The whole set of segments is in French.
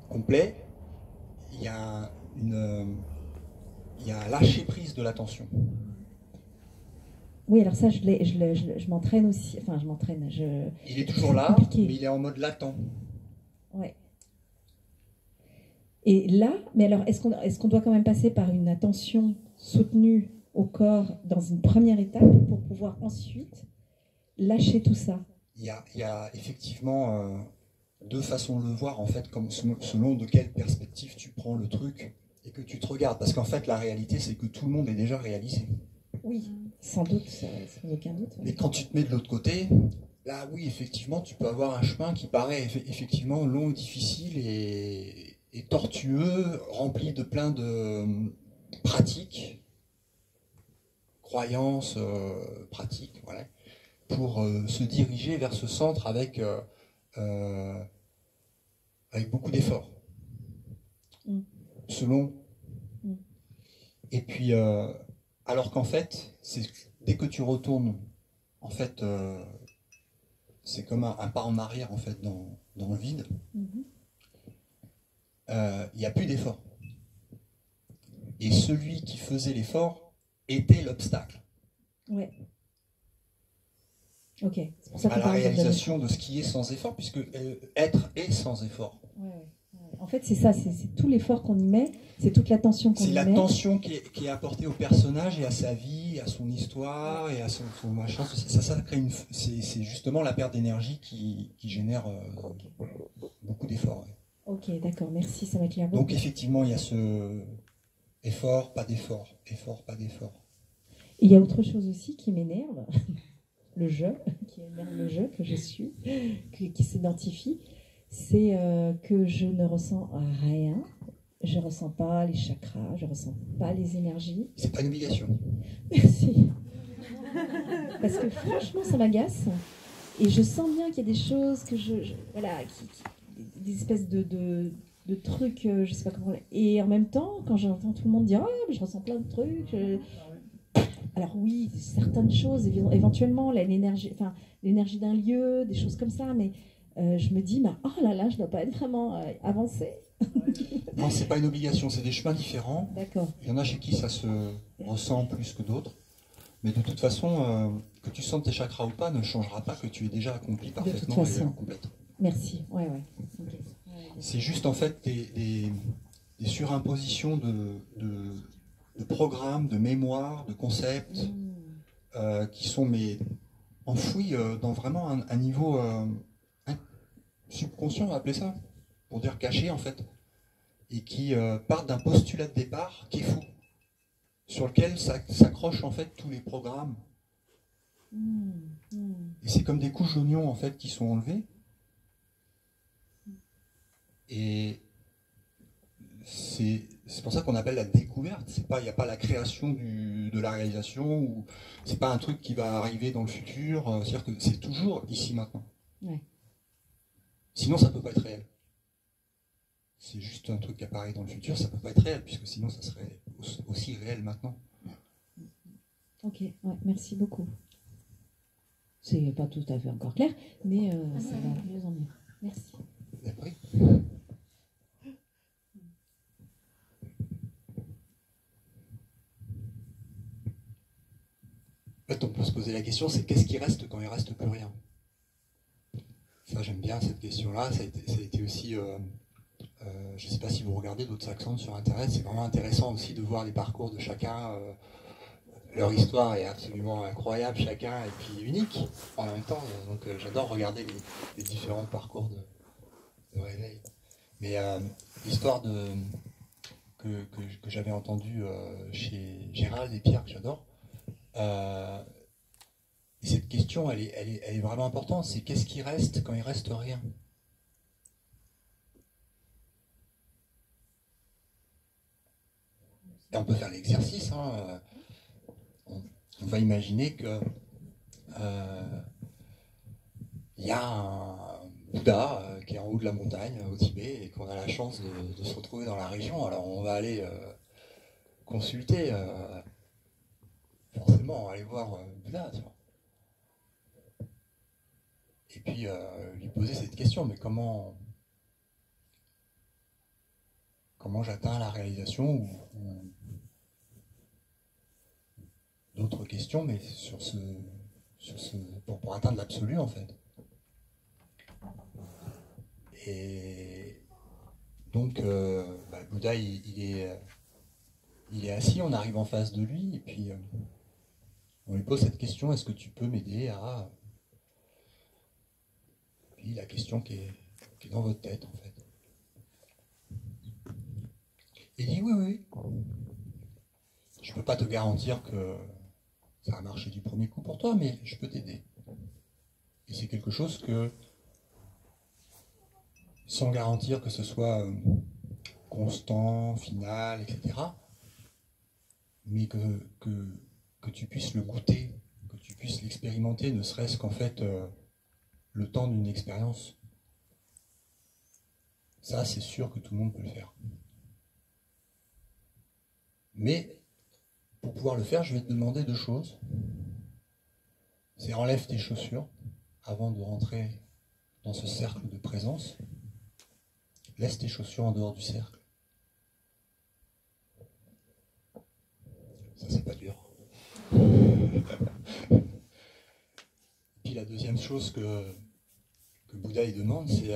complet, il y a il y a un lâcher-prise de l'attention. Oui, alors ça, je m'entraîne aussi. Enfin, je m'entraîne. Il est toujours là, compliqué. mais il est en mode latent. Ouais. Et là, mais alors, est-ce qu'on doit quand même passer par une attention soutenue au corps dans une première étape pour pouvoir ensuite lâcher tout ça? Il y a effectivement deux façons de le voir, en fait, comme selon de quelle perspective tu prends le truc et que tu te regardes. Parce qu'en fait, la réalité, c'est que tout le monde est déjà réalisé. Oui, sans doute, sans aucun doute. Mais quand tu te mets de l'autre côté, là, oui, effectivement, tu peux avoir un chemin qui paraît effectivement long, difficile et tortueux, rempli de plein de pratiques, croyances, pratiques, voilà, pour se diriger vers ce centre euh, avec beaucoup d'efforts. Mm. Selon. Mm. Et puis, alors qu'en fait, dès que tu retournes, en fait, c'est comme un pas en arrière, en fait, dans le vide. Mm-hmm. Il n'y a plus d'effort. Et celui qui faisait l'effort était l'obstacle. Ouais. Ok. C'est pour ça à la réalisation de ce qui est sans effort, puisque être est sans effort. Ouais, ouais. En fait, c'est ça, c'est tout l'effort qu'on y met, c'est toute l'attention qu'on y met. C'est l'attention qui est apportée au personnage et à sa vie, à son histoire et à son machin. Ça crée c'est justement la perte d'énergie qui génère beaucoup d'efforts. Ouais. Ok, d'accord, merci, ça va clair. Donc effectivement, il y a ce effort, pas d'effort, effort, pas d'effort. Il y a autre chose aussi qui m'énerve, le jeu, qui énerve le jeu que je suis, qui s'identifie, c'est que je ne ressens rien, je ne ressens pas les chakras, je ne ressens pas les énergies. C'est pas une obligation. Merci. Parce que franchement, ça m'agace. Et je sens bien qu'il y a des choses que voilà, des espèces de trucs, je sais pas comment. Et en même temps, quand j'entends tout le monde dire, oh, mais je ressens plein de trucs. Alors oui, certaines choses, éventuellement, l'énergie d'un lieu, des choses comme ça, mais je me dis, bah, oh là là, je ne dois pas être vraiment avancée. Non, c'est pas une obligation, c'est des chemins différents. D'accord. Il y en a chez qui ça se ressent plus que d'autres. Mais de toute façon, que tu sentes tes chakras ou pas ne changera pas que tu es déjà accompli parfaitement et complète. Merci, ouais. Okay. C'est juste en fait des surimpositions de programmes, de mémoires, de concepts qui sont enfouis dans vraiment un niveau subconscient, on va appeler ça, pour dire caché en fait, et qui partent d'un postulat de départ qui est fou, sur lequel s'accrochent en fait tous les programmes. Et c'est comme des couches d'oignons en fait qui sont enlevées. Et c'est pour ça qu'on appelle la découverte. Il n'y a pas la création de la réalisation, ou c'est pas un truc qui va arriver dans le futur. C'est-à-dire que c'est toujours ici maintenant. Ouais. Sinon, ça peut pas être réel. C'est juste un truc qui apparaît dans le futur, ça peut pas être réel, puisque sinon, ça serait aussi réel maintenant. Ok, ouais, merci beaucoup. C'est pas tout à fait encore clair, mais ça va mieux en mieux. Merci. Après. En fait, on peut se poser la question, c'est qu'est-ce qui reste quand il reste plus rien? Ça, j'aime bien cette question-là. Ça a été aussi, je ne sais pas si vous regardez d'autres accents sur Internet, c'est vraiment intéressant aussi de voir les parcours de chacun. Leur histoire est absolument incroyable, chacun, et puis unique en même temps. Donc j'adore regarder les différents parcours de réveil. Mais l'histoire que j'avais entendue chez Gérald et Pierre, que j'adore, et cette question, elle est vraiment importante. C'est qu'est-ce qui reste quand il reste rien? Et on peut faire l'exercice. Hein. On va imaginer que y a un Bouddha qui est en haut de la montagne au Tibet et qu'on a la chance de se retrouver dans la région. Alors on va aller consulter, forcément, aller voir Bouddha. Tu vois. Et puis lui poser cette question, mais comment comment j'atteins la réalisation ou d'autres questions, mais pour atteindre l'absolu en fait. Et donc Bouddha il est assis, on arrive en face de lui et puis on lui pose cette question, est-ce que tu peux m'aider à... Puis la question qui est dans votre tête en fait. Il dit oui. Je ne peux pas te garantir que ça va marcher du premier coup pour toi, mais je peux t'aider. Et c'est quelque chose que, sans garantir que ce soit constant, final, etc., mais que tu puisses le goûter, que tu puisses l'expérimenter, ne serait-ce qu'en fait le temps d'une expérience, ça c'est sûr que tout le monde peut le faire. Mais pour pouvoir le faire, je vais te demander deux choses. C'est enlève tes chaussures avant de rentrer dans ce cercle de présence. Laisse tes chaussures en dehors du cercle. Ça, c'est pas dur. Puis la deuxième chose que Bouddha il demande, c'est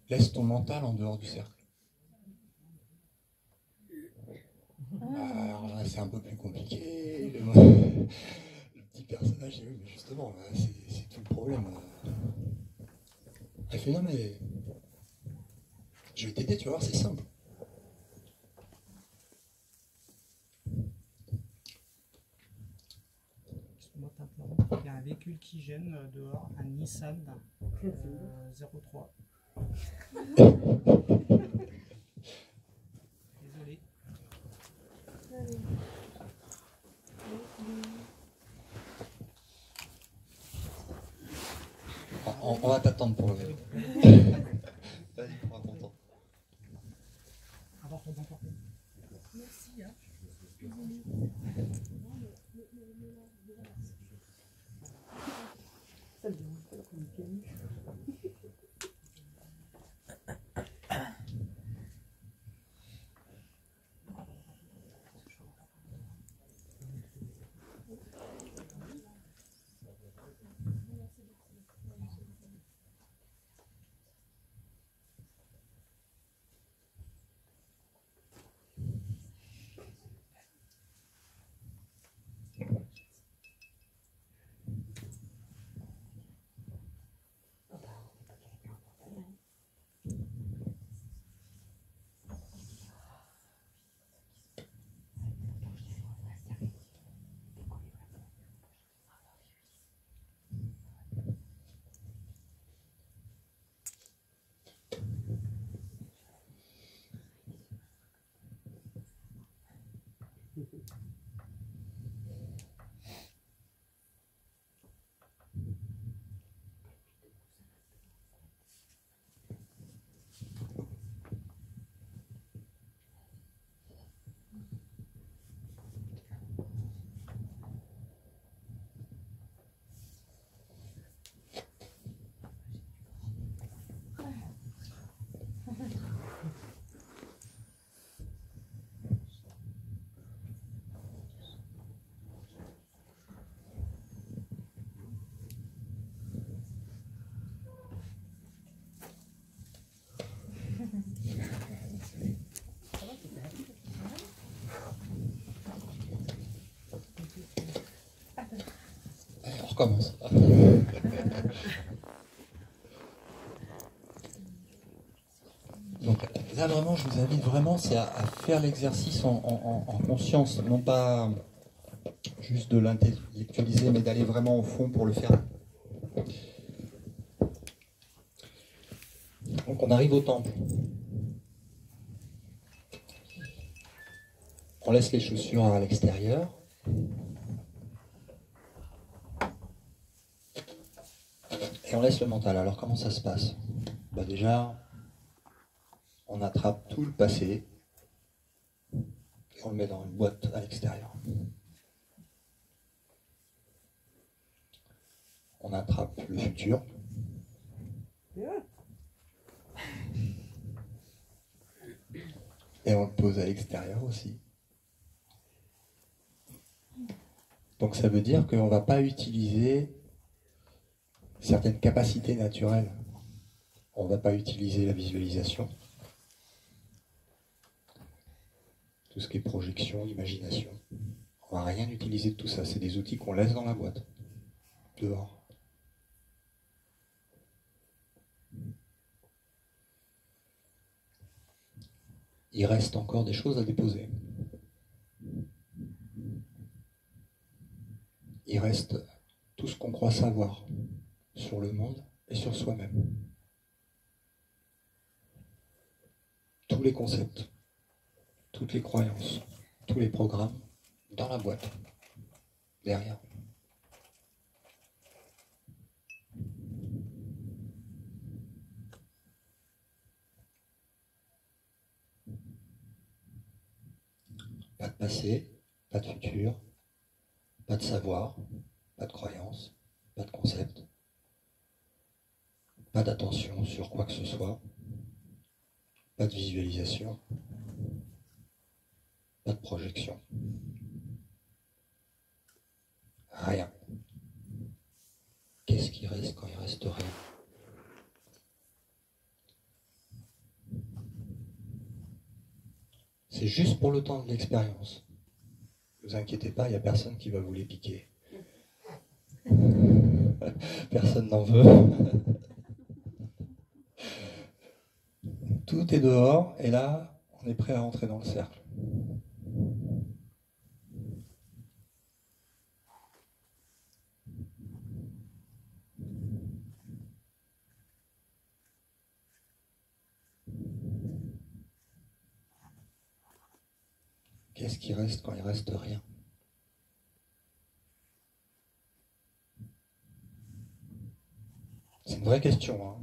laisse ton mental en dehors du cercle. Alors là, c'est un peu plus compliqué. Le petit personnage, mais justement, c'est tout le problème. Elle fait non, mais je vais t'aider, tu vas voir, c'est simple. Il y a un véhicule qui gêne dehors, un Nissan 03. Désolé. On va t'attendre pour le vélo. Vas-y, prends ton temps. Avoir ton bon temps. Merci. Hein. Ça me dérange pas qu'on est calme. Allez, on recommence. Donc là vraiment je vous invite vraiment c'est à faire l'exercice en conscience, non pas juste de l'intellectualiser mais d'aller vraiment au fond pour le faire. Donc on arrive au temple. On laisse les chaussures à l'extérieur. Et on laisse le mental. Alors comment ça se passe? Bah déjà, on attrape tout le passé et on le met dans une boîte à l'extérieur. On attrape le futur. Et on le pose à l'extérieur aussi. Donc ça veut dire qu'on ne va pas utiliser certaines capacités naturelles. On ne va pas utiliser la visualisation, tout ce qui est projection, imagination. On ne va rien utiliser de tout ça. C'est des outils qu'on laisse dans la boîte, dehors. Il reste encore des choses à déposer. Il reste tout ce qu'on croit savoir sur le monde et sur soi-même. Tous les concepts, toutes les croyances, tous les programmes dans la boîte, derrière. Pas de passé, pas de futur, pas de savoir, pas de croyance, pas de concept, pas d'attention sur quoi que ce soit, pas de visualisation, pas de projection. Rien. Qu'est-ce qui reste quand il reste rien? C'est juste pour le temps de l'expérience. Ne vous inquiétez pas, il n'y a personne qui va vous les piquer. Personne n'en veut. Tout est dehors, et là, on est prêt à entrer dans le cercle. Qu'est-ce qui reste quand il reste rien? C'est une vraie question, hein.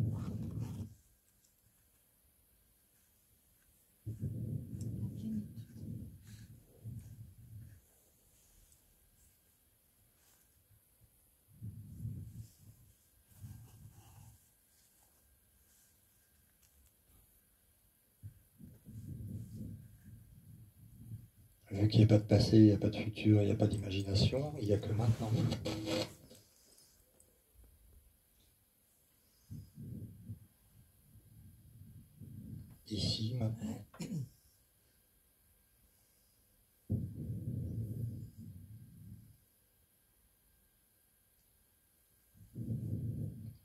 Vu qu'il n'y a pas de passé, il n'y a pas de futur, il n'y a pas d'imagination, il n'y a que maintenant. Ici, maintenant.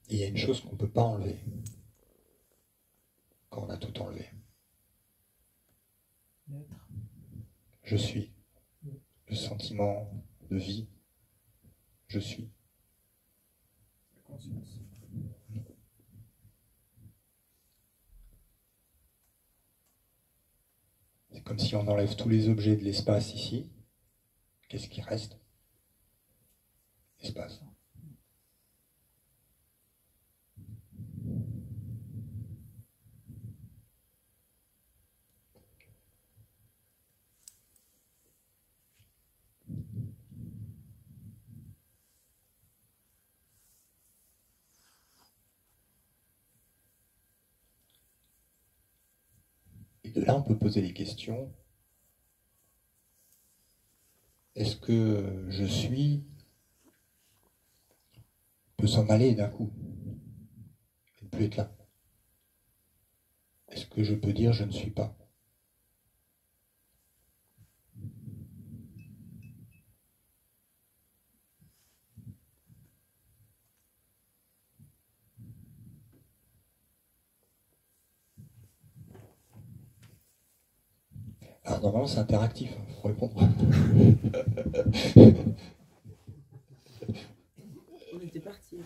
Et il y a une chose qu'on ne peut pas enlever quand on a tout enlevé. Je suis. Le sentiment de vie. Je suis. La conscience. C'est comme si on enlève tous les objets de l'espace ici. Qu'est-ce qui reste? Espace. Et de là, on peut poser les questions. Est-ce que je suis peut s'en aller d'un coup et ne plus être là? Est-ce que je peux dire je ne suis pas? Alors normalement c'est interactif, il faut répondre. On était partis.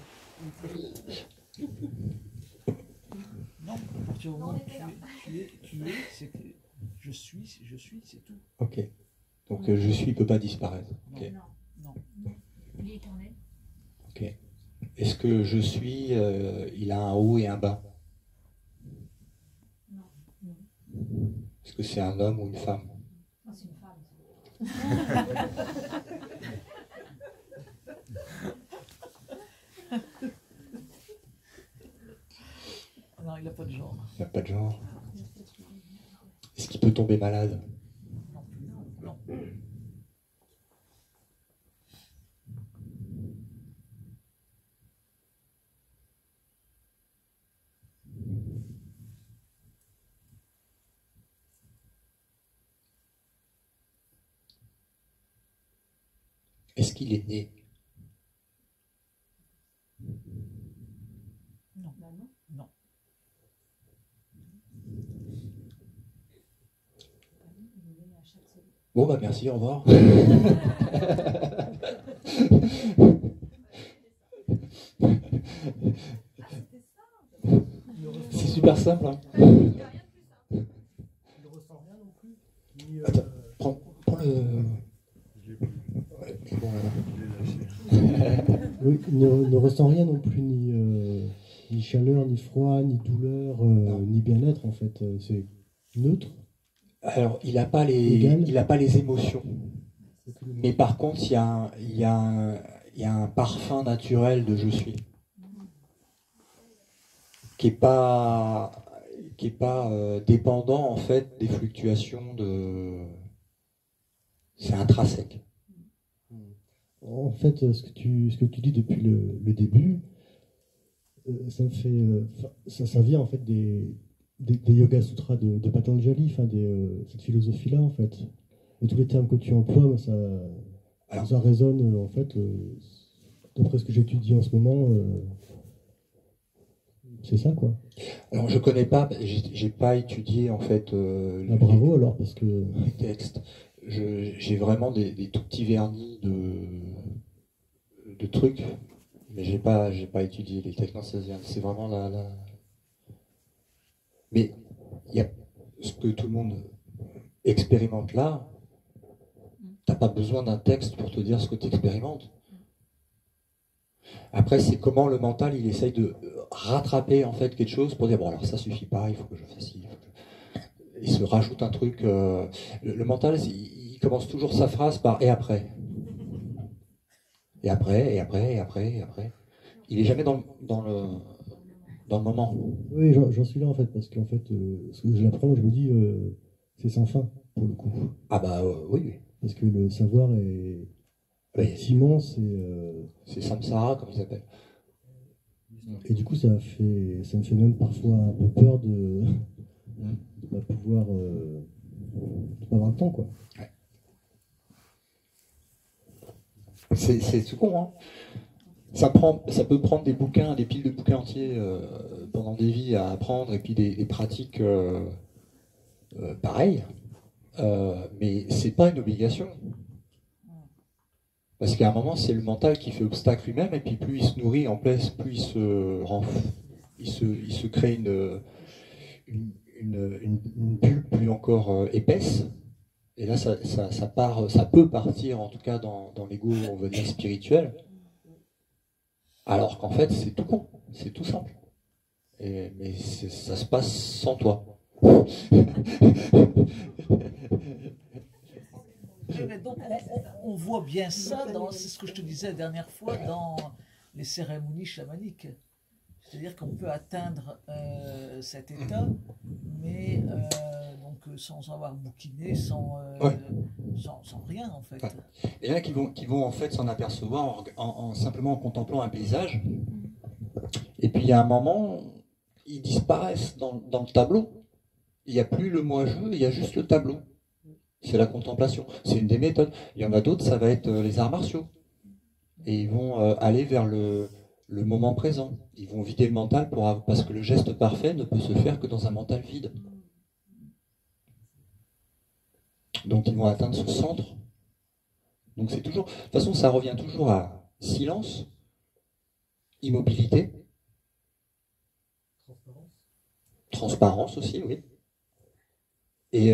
Non, à partir du moment où tu es, c'est que je suis, c'est tout. Ok. Donc je suis ne peut pas disparaître. Okay. Non. Il est éternel. Ok. Est-ce que je suis, il a un haut et un bas? Non. Est-ce que c'est un homme ou une femme? Non, c'est une femme. Non, il n'a pas de genre. Il n'a pas de genre. Est-ce qu'il peut peut tomber malade. Non. Est-ce qu'il est né? Non. Non. Bon, bah merci, au revoir. C'est super simple. Hein. Il ne ressent rien non plus. Ni, Attends, prends le... Ouais, c'est bon, là. oui, ne ressent rien non plus, ni chaleur, ni froid, ni douleur, ni bien-être en fait. C'est neutre. Alors, il n'a pas Égal. les émotions. Mais par contre, il y a un parfum naturel de je suis. Qui est pas dépendant en fait des fluctuations de. C'est intrinsèque. En fait, ce que tu dis depuis le début, ça me fait, ça vient en fait des Yoga Sutras de Patanjali, cette philosophie-là en fait. Et tous les termes que tu emploies, ça résonne en fait, d'après ce que j'étudie en ce moment. C'est ça quoi. Alors je connais pas, j'ai pas étudié en fait bravo alors parce que les textes. J'ai vraiment des tout petits vernis de trucs, mais j'ai pas étudié les textes. Non, c'est vraiment la. Mais il y a ce que tout le monde expérimente là. T'as pas besoin d'un texte pour te dire ce que tu expérimentes. Après, c'est comment le mental, il essaye de rattraper en fait quelque chose pour dire bon alors ça suffit pas, il faut que je fasse ci, il se rajoute un truc. Le mental, il commence toujours sa phrase par et après. Et après, et après, et après, et après. Il est jamais dans le moment. oui, j'en suis là en fait parce qu'en fait, ce que je l'apprends, je me dis c'est sans fin pour le coup. Ah bah oui, oui. Parce que le savoir est immense c'est samsara comme ils appellent. Et du coup, ça me fait même parfois un peu peur de pas pouvoir, de pas avoir le temps, quoi. Ouais. C'est tout con, hein. Ça peut prendre des bouquins, des piles de bouquins entiers pendant des vies à apprendre, et puis des pratiques pareilles. Mais c'est pas une obligation. Parce qu'à un moment, c'est le mental qui fait obstacle lui-même, et puis plus il se nourrit en place, plus il se crée une bulle plus encore épaisse. Et là, ça peut partir, en tout cas dans l'ego, on va dire spirituel. Alors qu'en fait, c'est tout con, c'est tout simple. Mais ça se passe sans toi. Mais donc, on voit bien ça, c'est ce que je te disais la dernière fois, dans les cérémonies chamaniques. C'est-à-dire qu'on peut atteindre cet état, mais donc, sans avoir bouquiné, sans rien en fait. Ouais. Et là, qui vont en fait s'en apercevoir simplement en contemplant un paysage. Et puis il y a un moment, ils disparaissent dans le tableau. Il n'y a plus le moi-je, il y a juste le tableau. C'est la contemplation. C'est une des méthodes. Il y en a d'autres, ça va être les arts martiaux. Et ils vont aller vers le moment présent. Ils vont vider le mental parce que le geste parfait ne peut se faire que dans un mental vide. Donc ils vont atteindre ce centre. Donc c'est toujours... De toute façon, ça revient toujours à silence, immobilité, transparence aussi, oui. Et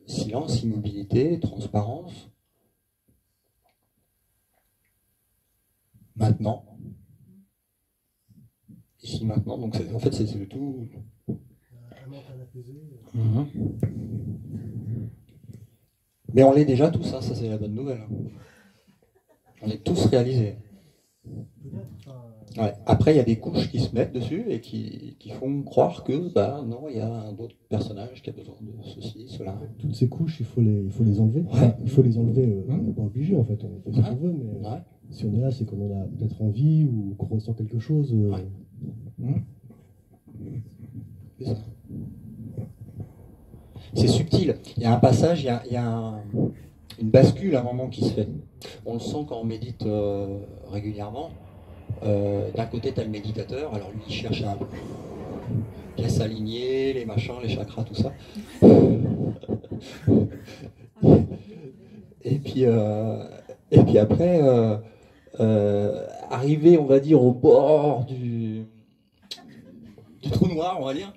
silence, immobilité, transparence. Maintenant. Ici, maintenant. Donc en fait, c'est le tout. Un mental apaisé. Mais on l'est déjà tous, hein, ça c'est la bonne nouvelle. On est tous réalisés. Peut-être. Ouais. Après, il y a des couches qui se mettent dessus et qui font croire que, bah non, il y a un autre personnage qui a besoin de ceci, cela. Toutes ces couches, il faut les enlever. Ouais. Enfin, il faut les enlever, on n'est pas obligé en fait, on fait ce qu'on veut, mais Ouais. si on est là, c'est qu'on en a peut-être envie ou qu'on ressent quelque chose. Ouais. C'est ça. C'est subtil. Il y a un passage, il y a une bascule à un moment qui se fait. On le sent quand on médite régulièrement. D'un côté, tu as le méditateur, alors lui, il cherche à bien s'aligner, les machins, les chakras, tout ça. Et puis après, arrivé, on va dire, au bord du trou noir, on va dire,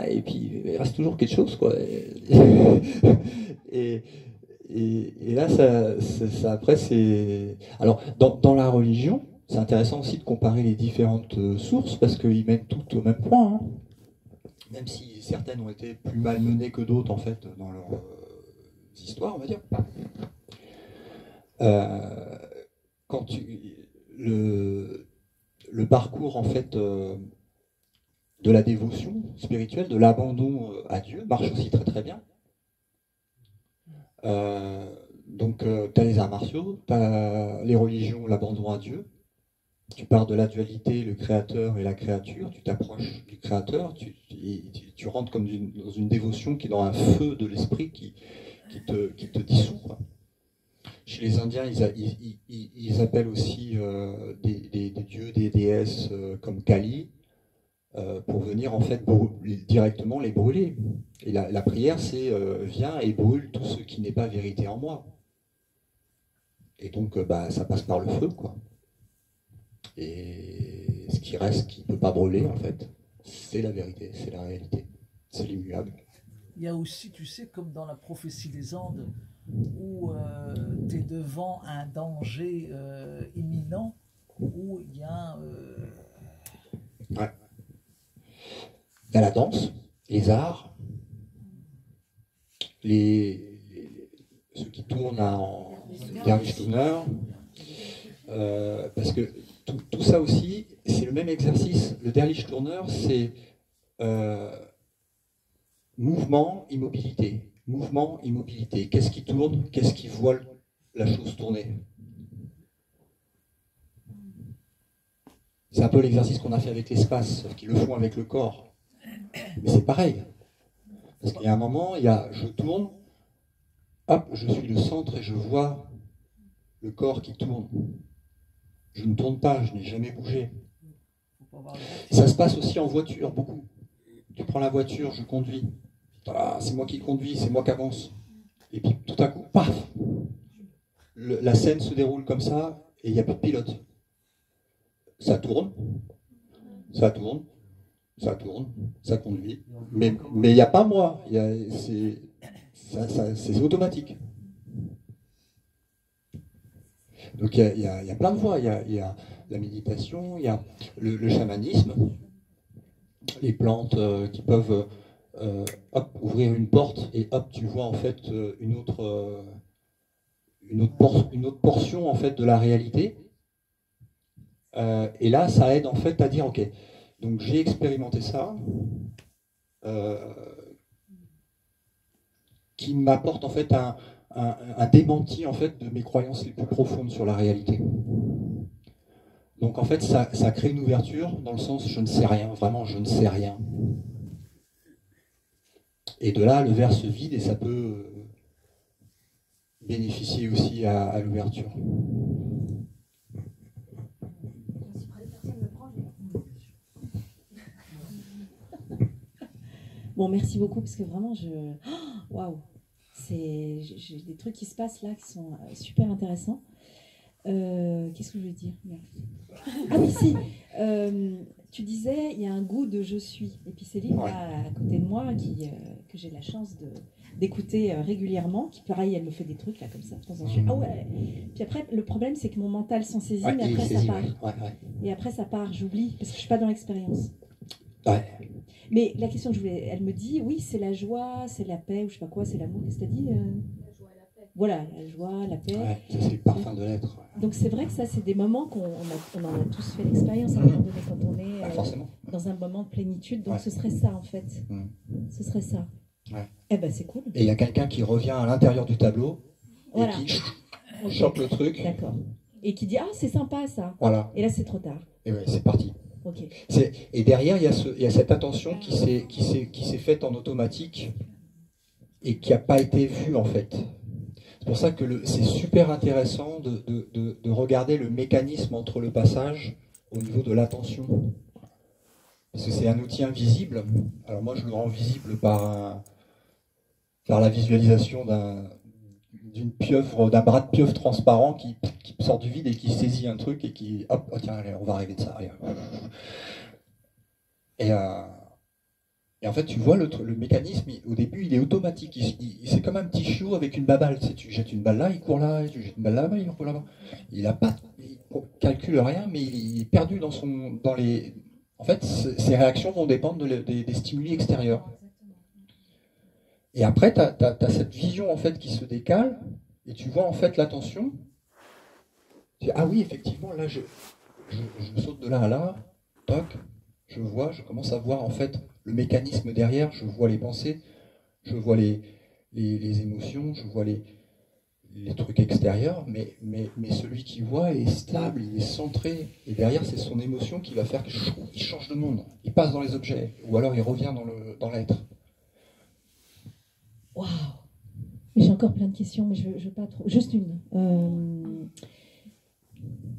et puis il reste toujours quelque chose, quoi. Et là, ça après, c'est... Alors, dans la religion, c'est intéressant aussi de comparer les différentes sources, parce qu'ils mènent toutes au même point, hein. Même si certaines ont été plus malmenées que d'autres, en fait, dans leur histoire, on va dire. Quand le parcours, en fait, de la dévotion spirituelle, de l'abandon à Dieu, marche aussi très très bien. Donc, tu as les arts martiaux, tu as les religions, l'abandon à Dieu. Tu pars de la dualité, le créateur et la créature, tu t'approches du créateur, tu rentres comme dans une dévotion qui est dans un feu de l'esprit qui te dissout, quoi. Chez les Indiens, ils appellent aussi des dieux, des déesses comme Kali, pour venir en fait directement les brûler. Et la prière, c'est viens et brûle tout ce qui n'est pas vérité en moi. Et donc, ça passe par le feu, quoi. Et ce qui reste, qui ne peut pas brûler, en fait, c'est la vérité, c'est la réalité, c'est l'immuable. Il y a aussi, tu sais, comme dans la prophétie des Andes, où tu es devant un danger imminent, où il y a... Ouais. Il y a la danse, les arts, ceux qui tournent en Dervish-Tourner, parce que tout ça aussi, c'est le même exercice. Le Dervish-Tourner, c'est mouvement, immobilité. Mouvement, immobilité. Qu'est-ce qui tourne? Qu'est-ce qui voit la chose tourner? C'est un peu l'exercice qu'on a fait avec l'espace, sauf qu'ils le font avec le corps. Mais c'est pareil. Parce qu'il y a un moment, je tourne, hop, je suis le centre et je vois le corps qui tourne. Je ne tourne pas, je n'ai jamais bougé. Et ça se passe aussi en voiture, beaucoup. Tu prends la voiture, je conduis. Voilà, c'est moi qui conduis, c'est moi qui avance. Et puis tout à coup, paf, la scène se déroule comme ça et il n'y a plus de pilote. Ça tourne, ça tourne, ça tourne, ça conduit. Mais il n'y a pas moi, c'est automatique. Donc il y a plein de voies, il y a la méditation, il y a le chamanisme, les plantes qui peuvent ouvrir une porte et hop, tu vois en fait une autre portion en fait de la réalité. Et là, ça aide en fait à dire ok, donc j'ai expérimenté ça, qui m'apporte en fait un démenti en fait de mes croyances les plus profondes sur la réalité. Donc en fait, ça crée une ouverture dans le sens je ne sais rien, vraiment je ne sais rien. Et de là, le verre se vide et ça peut bénéficier aussi à l'ouverture. Bon, merci beaucoup parce que vraiment, waouh, j'ai des trucs qui se passent là qui sont super intéressants. Qu'est-ce que je voulais dire? Ah oui, si. Tu disais, il y a un goût de je suis. Et puis Céline, ouais, là, à côté de moi, que j'ai la chance d'écouter régulièrement, qui pareil, elle me fait des trucs là comme ça. De temps en temps, ah ouais. Puis après, le problème, c'est que mon mental s'en saisit, ouais, mais après ça part. Ouais. Et après ça part, j'oublie parce que je suis pas dans l'expérience. Ouais. Mais la question que je voulais, elle me dit, oui, c'est la joie, c'est la paix, ou je sais pas quoi, c'est l'amour. Qu'est-ce que t'as dit La joie et la paix. voilà, la joie, la paix. Ouais, ça c'est le parfum de l'être. Donc c'est vrai que ça, c'est des moments on en a tous fait l'expérience à un moment donné quand on est Forcément. dans un moment de plénitude. Donc Ouais. ce serait ça en fait. Ce serait ça. Ouais. Eh ben c'est cool. Et il y a quelqu'un qui revient à l'intérieur du tableau Voilà. et qui Ok. chope le truc. D'accord. Et qui dit ah c'est sympa ça. Voilà. Et là c'est trop tard. Et ouais, c'est parti. Ok. Et derrière, il y a cette attention qui s'est faite en automatique et qui n'a pas été vue en fait. C'est pour ça que c'est super intéressant de regarder le mécanisme entre le passage au niveau de l'attention. Parce que c'est un outil invisible. Alors moi, je le rends visible par la visualisation d'une pieuvre, d'un bras de pieuvre transparent qui sort du vide et qui saisit un truc et qui, hop, oh tiens, allez, on va rêver de ça. Allez. Et en fait, tu vois le mécanisme, au début, il est automatique. C'est comme un petit chiot avec une baballe. Tu sais, tu jettes une balle là, il court là, tu jettes une balle là-bas, il court là-bas. Il calcule rien, mais il est perdu dans les. En fait, ses réactions vont dépendre des stimuli extérieurs. Et après, tu as cette vision en fait qui se décale, et tu vois en fait l'attention. Tu dis, ah oui, effectivement, là, je saute de là à là, toc, je commence à voir en fait le mécanisme derrière, je vois les pensées, je vois les émotions, je vois les trucs extérieurs, mais celui qui voit est stable, il est centré, et derrière c'est son émotion qui va faire qu'il change de monde, il passe dans les objets, ou alors il revient dans l'être. Waouh. J'ai encore plein de questions, mais je veux pas trop. Juste une.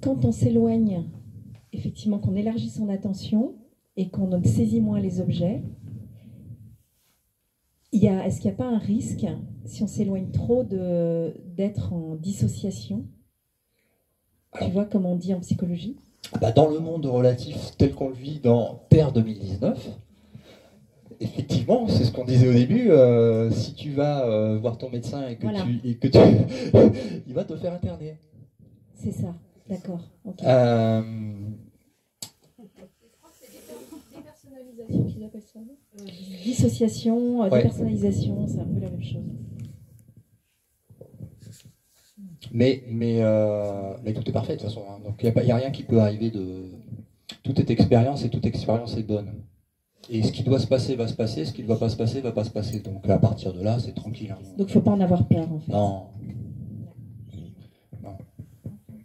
Quand on s'éloigne, effectivement, qu'on élargit son attention et qu'on saisit moins les objets, est-ce qu'il n'y a pas un risque, si on s'éloigne trop, d'être en dissociation? Tu vois, comme on dit en psychologie? Dans le monde relatif tel qu'on le vit dans Terre 2019, effectivement, c'est ce qu'on disait au début, si tu vas voir ton médecin et que Voilà. il va te faire interner. C'est ça, d'accord. Okay. Dépersonnalisation, qu'ils appellent ça, non Dissociation, Ouais. dépersonnalisation, c'est un peu la même chose. Mais tout est parfait de toute façon. Hein. Donc il n'y a rien qui peut arriver de. Tout est expérience et toute expérience est bonne. Et ce qui doit se passer va se passer, ce qui ne doit pas se passer va pas se passer. Donc à partir de là, c'est tranquille. Hein. Donc il ne faut pas en avoir peur en fait. Non.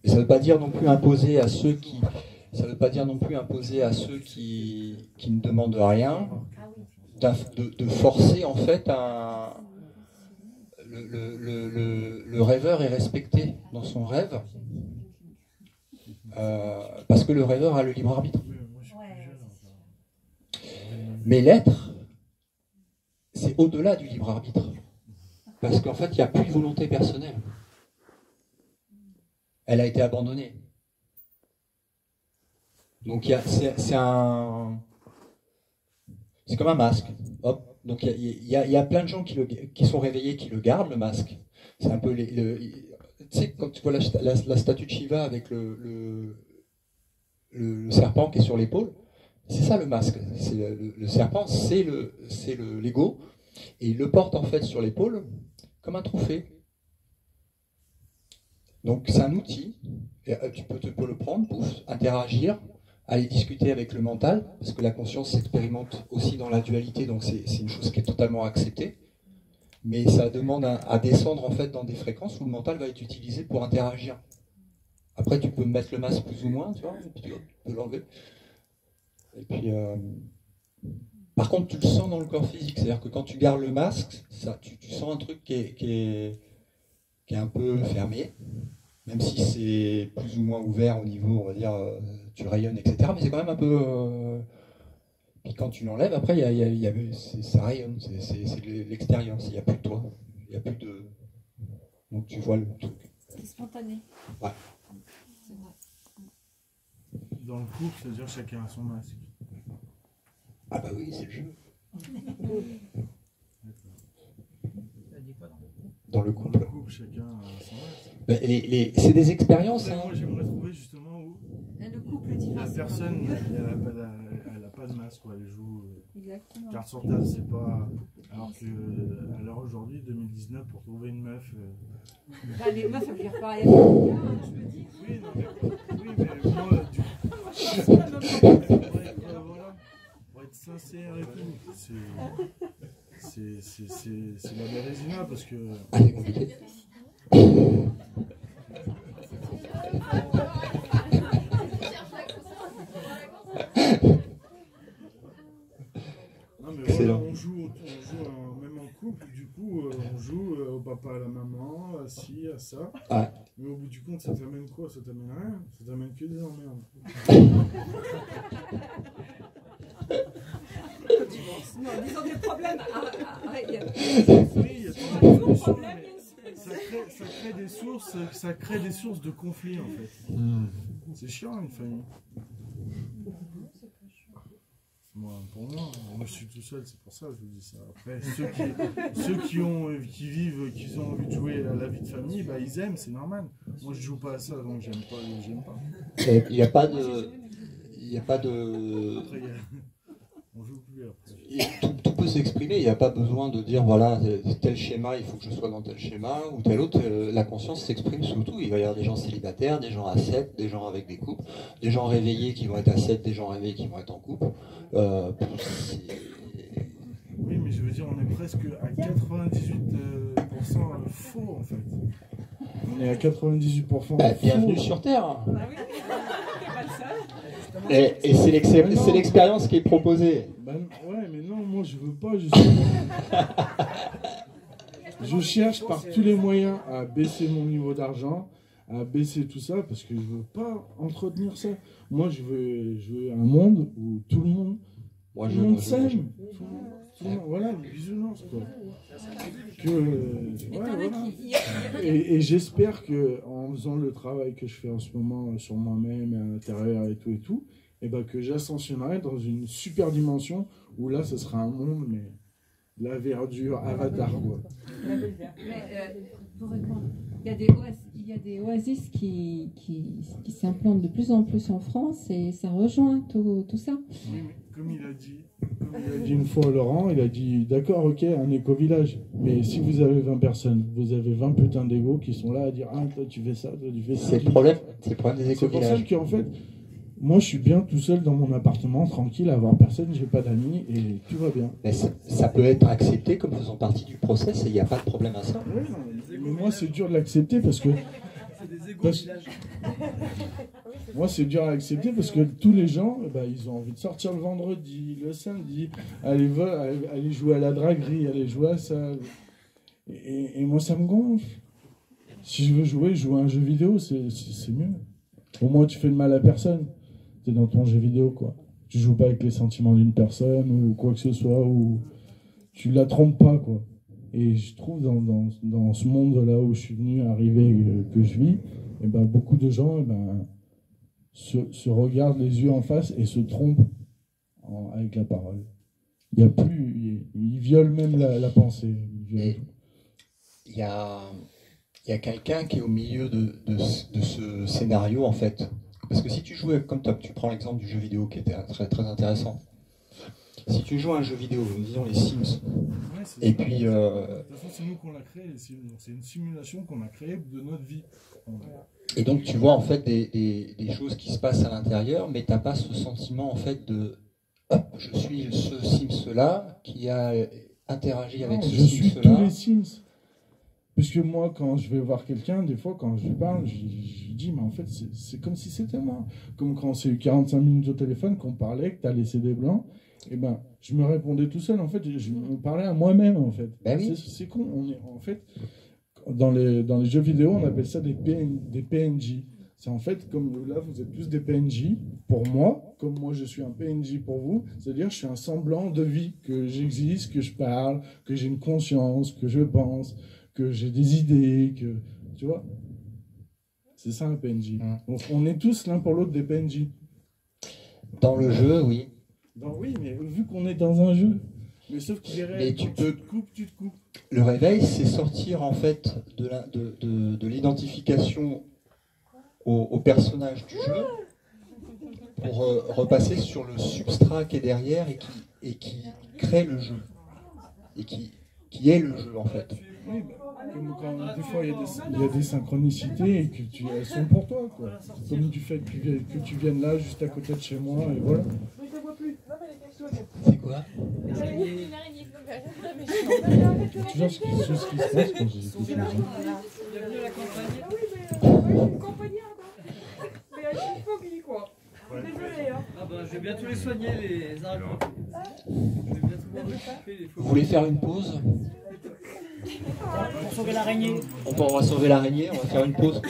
Et ça ne veut pas dire non plus imposer à ceux qui. Ça ne veut pas dire non plus imposer à ceux qui ne demandent rien de forcer en fait le rêveur est respecté dans son rêve parce que le rêveur a le libre arbitre. Mais l'être, c'est au-delà du libre arbitre. Parce qu'en fait, il n'y a plus de volonté personnelle. Elle a été abandonnée. Donc c'est comme un masque. Hop. Donc il y a plein de gens qui sont réveillés, qui le gardent, le masque. C'est un peu tu sais, quand tu vois la statue de Shiva avec le serpent qui est sur l'épaule, c'est ça le masque. Le serpent, c'est l'ego, et il le porte en fait sur l'épaule comme un trophée. Donc c'est un outil, et tu peux le prendre, pouf, interagir, aller discuter avec le mental, parce que la conscience s'expérimente aussi dans la dualité, donc c'est une chose qui est totalement acceptée. Mais ça demande à descendre en fait dans des fréquences où le mental va être utilisé pour interagir. Après tu peux mettre le masque plus ou moins, tu vois, et puis tu peux l'enlever. Et puis, par contre, tu le sens dans le corps physique, c'est-à-dire que quand tu gardes le masque, tu sens un truc qui est un peu fermé, même si c'est plus ou moins ouvert au niveau, on va dire, tu rayonnes, etc. Mais c'est quand même un peu. Puis quand tu l'enlèves, après, ça rayonne, c'est de l'extérieur, il n'y a plus de toi, il n'y a plus de. Donc tu vois le truc. C'est spontané. Ouais. C'est vrai. Dans le couple, c'est-à-dire chacun a son masque. Ah bah oui, c'est le jeu. Dans le couple. Dans le couple, chacun a son masque. Ben, c'est des expériences. Hein. Moi, j'aimerais trouver justement où Le couple dit la personne, elle a pas de masque, quoi. Elle joue Exactement. carte sur table, c'est pas. Alors que à l'heure aujourd'hui, 2019, pour trouver une meuf. Bah, les meufs, elles gèrent pareil avec les gars, hein, je veux dire. Oui, non, mais moi, du coup. Moi, c'est la même chose. Voilà, pour être sincère et tout, c'est la bérésina parce que. Ah, c'est compliqué. Non, mais Excellent. voilà, on joue même en couple, du coup, on joue au papa, à la maman, à ci, à ça. Ouais. Mais au bout du compte, ça t'amène quoi? Ça t'amène rien, ça t'amène que des emmerdes. Non, disons des problèmes. Arrête, il y a Oui, il y a toujours des solutions, problème, mais ça crée des sources de conflits en fait. C'est chiant une famille. Pour moi, je suis tout seul, c'est pour ça que je vous dis ça. Après, ceux qui vivent, qui ont envie de jouer à la vie de famille, bah, ils aiment, c'est normal. Moi, je joue pas à ça, donc j'aime pas. Il n'y a pas de. Il n'y a pas de. Après, on joue plus après. Tout peut s'exprimer, il n'y a pas besoin de dire voilà, tel schéma, il faut que je sois dans tel schéma, ou tel autre. La conscience s'exprime sous tout. Il va y avoir des gens célibataires, des gens à 7, des gens avec des couples, des gens réveillés qui vont être à 7, des gens réveillés qui vont être en couple. Oui, mais je veux dire, on est presque à 98% faux en fait. On est à 98% faux. Bienvenue sur Terre. Bah oui, t'es pas le seul. Et c'est l'expérience qui est proposée. Ben, ouais, mais non, moi je veux pas justement. Je cherche par tous les moyens à baisser mon niveau d'argent, à baisser tout ça, parce que je veux pas entretenir ça. Moi je veux un monde où tout le monde s'aime. Voilà, le bisounours quoi. Et j'espère que en faisant le travail que je fais en ce moment sur moi-même, à l'intérieur et tout, et ben que j'ascensionnerai dans une super dimension où là ce sera un monde, mais la verdure, Avatar quoi. Mais pour répondre, il y a des oasis qui s'implantent de plus en plus en France et ça rejoint tout ça. Oui, mais comme il a dit une fois Laurent, il a dit d'accord, ok, un éco-village, mais si vous avez 20 personnes, vous avez 20 putains d'égos qui sont là à dire ah toi tu fais ça, toi tu fais ça. C'est le problème des C'est pour ça éco-villages. qu'en fait, moi je suis bien tout seul dans mon appartement, tranquille, à avoir personne, j'ai pas d'amis et tout va bien. Mais ça peut être accepté comme faisant partie du process et il n'y a pas de problème à ça. Oui, mais moi c'est dur de l'accepter parce que moi c'est dur à accepter parce que tous les gens ils ont envie de sortir le vendredi, le samedi, aller jouer à la draguerie, aller jouer à ça, et moi ça me gonfle. Si je veux jouer à un jeu vidéo, c'est mieux. Au moins tu fais de mal à personne, t'es dans ton jeu vidéo quoi. Tu joues pas avec les sentiments d'une personne ou quoi que ce soit, ou tu la trompes pas quoi. Et je trouve dans ce monde-là où je suis venu arriver, que je vis, beaucoup de gens se regardent les yeux en face et se trompent avec la parole. Il y a plus, ils violent même la pensée. Et il y a quelqu'un qui est au milieu de ce scénario en fait. Parce que si tu jouais, comme tu prends l'exemple du jeu vidéo qui était très, très intéressant. Si tu joues à un jeu vidéo, disons les Sims, et puis... De toute façon, c'est nous qu'on l'a créé, c'est une simulation qu'on a créée de notre vie. Et donc tu vois en fait des choses qui se passent à l'intérieur, mais tu n'as pas ce sentiment en fait de hop, je suis ce Sims-là qui a interagi avec ce Sims-là. Je suis tous les Sims. Puisque moi, quand je vais voir quelqu'un, des fois, quand je lui parle, je dis, mais en fait, c'est comme si c'était moi. Comme quand on s'est eu 45 minutes au téléphone, qu'on parlait, que tu as laissé des blancs, je me répondais tout seul, en fait, je me parlais à moi-même, en fait. Ben oui. C'est con, en fait, dans les jeux vidéo, on appelle ça des PNJ. C'est en fait, comme là, vous êtes tous des PNJ pour moi, comme moi je suis un PNJ pour vous, c'est-à-dire je suis un semblant de vie, que j'existe, que je parle, que j'ai une conscience, que je pense, que j'ai des idées, que... Tu vois? C'est ça un PNJ. Donc, on est tous l'un pour l'autre des PNJ. Dans le jeu, oui. Oui, mais vu qu'on est dans un jeu. Mais sauf qu'il est réel. Mais tu te coupes. Le réveil, c'est sortir en fait de l'identification au personnage du jeu pour repasser sur le substrat qui est derrière et qui crée le jeu. Et qui est le jeu, en fait. Oui, comme quand des fois il y a des synchronicités et que elles sont pour toi, quoi. C'est comme du fait que tu viennes là, juste à côté de chez moi, et voilà. C'est quoi? Toujours ce qui se passe quand j'écoute les gens. Je vais bientôt les soigner, les arrêts. Je vais bientôt m'en occuper. Vous voulez faire une pause? Pour sauver l'araignée. On va sauver l'araignée, on va faire une pause.